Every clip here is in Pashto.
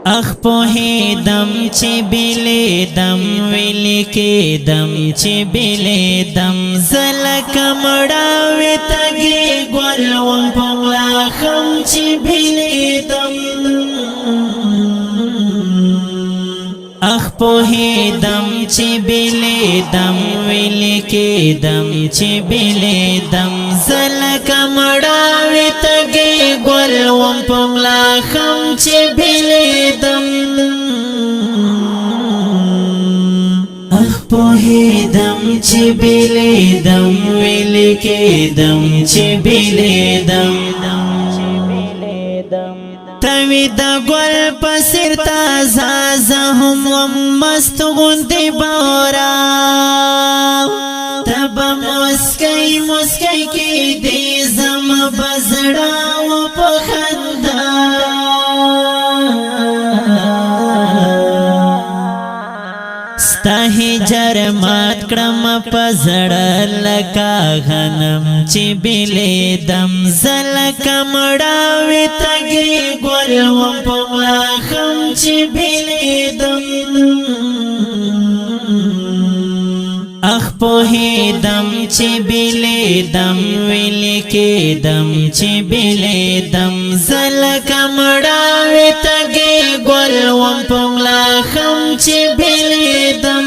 اخ پوهی دم چی بیلی دم ویلی کی دم چی بیلی دم زلک مڑاوی تگی گول وم پنگلا خم چی بیلی دم اخ پوهی دم چی بیلی دم ویلی کی دم چی بیلی دم زلک مڑاوی تگی گول وم پنگلا خم چی بیلی دم اخ پوهی دم چی بیلی دم ویلی کی دم چی بیلی دم توی دا گل پسر تازا زهم وم مست غندی بورا تبا مسکی مسکی کی دی زم بزڑا و پخندا ستاہی جرمات کرم پزڑ لکا غنم چی بیلی دم زلکا مڑاوی تگی گول وم پملا خم چی بیلی دم اخ پوهی دم چی بیلی دم ویلی کی دم چی بیلی دم زلکا مڑاوی تگی گول وم پملا خم چی بیلی دم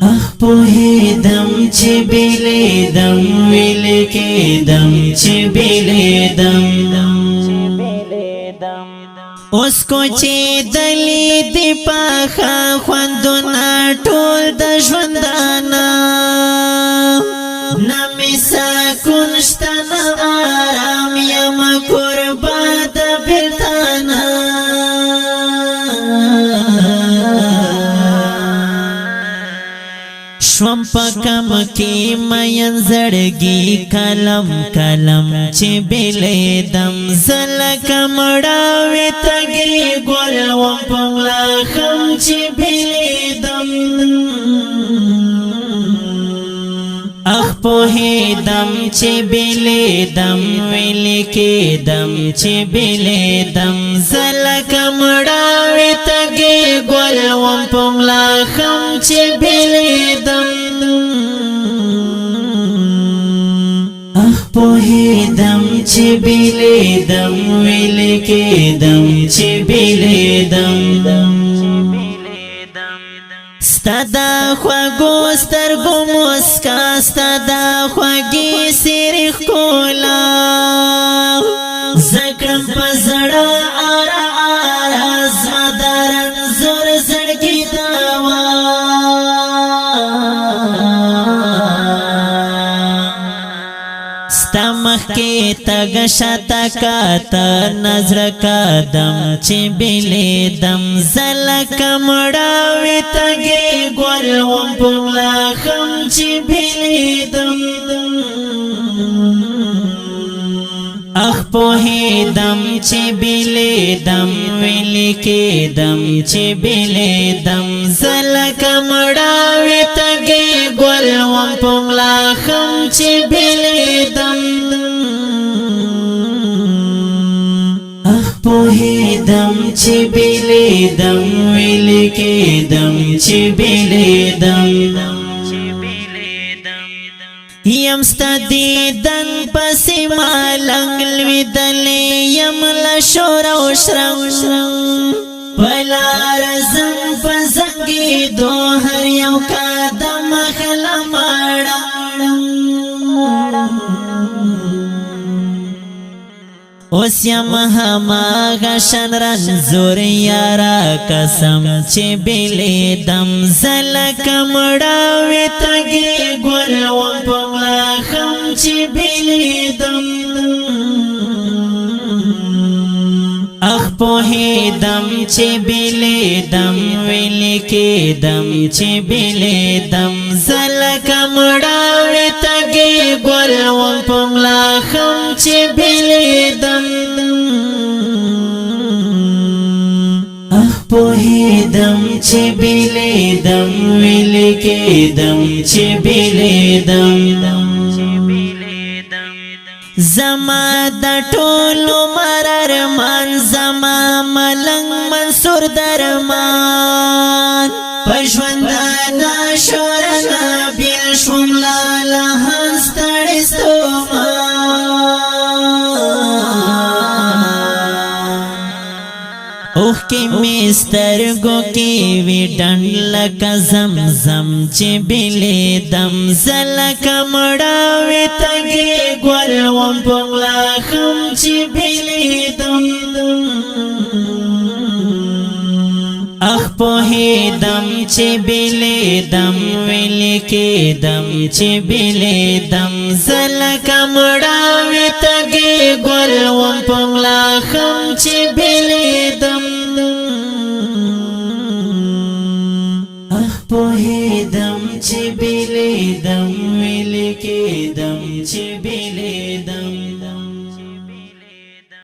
اخ پوهی دم چی بیلی دم ویلی کی دم چی بیلی دم اس کو چی دلی دی پاخا خواندونا ټول د ژوندانا نمی سکون شتنا آرام یم قربا د بیلتانا شوم پکم کی مین زړګي کلم کلم چې بیلی دم زلک مړاوی تګي ګل و پملا خم چې بیلی دم اخ پوهی دم چې بیلی دم ویلی کی دم چې بیلی دم زلک مړاوی تګي ګل و پملا خم چې بیلی دم اخ پوهی دم چې بیلی دم ویلی کی دم چې بیلی دم ستا خواږو سترګو مسکا ستا خواږی سیر ښکلا زکړم په زړه آرا آرا زما د رنځور زړګي دوا ستا مخکې تګ شاته کاته نظر قدم چې بیلی دم زلک مړاوی تګي ګول وم پملا خم چې بیلی دم اخ پوهی دم چې بیلی دم ویلی کی دم چې بیلی دم زلک مړاوی تګي ګول وم پملا خم چې بیلی دم اخ پوهی دم چې بیلی دم ویلی کی دم چې بیلی دم یم ستا دیدن پسی مالنگ لویدلی یم لشور و شرم پلار زن پزنگی دو هر یو کادم خلمارم اوس یم هما غشن رنزور یارا قسم چې بیلی دم زلک مړاوی تګي ګل و پملا خم چې بیلی دم اخ پوهی دم چې بیلی دم ویلی کی دم چې بیلی دم زلک مړاوی تګي ګل و پملا خم چې بیلی دم اخ پوهی دم چې بیلی دم ویلی کی دم چې بیلی دم زما د ټولو مرر ارمان زما ملنګ منصور درمان پښوند ناشورنا بیل شوم لاله هستړې ستوما اوخ کی مستر گو کی وی ډنډ لکه زمزم چې بلې دم زلکه مړاوې تږې ګل وم پغلا خم چې بلې دم اخ پوهېدم چې بلې دم ویلې کېدم چې بلې دم زلکه مړاوې تږې ګل وم پغلا خم چې بلې دم اخ پوهېدم چې بلې دم ویلې کېدم چې بلې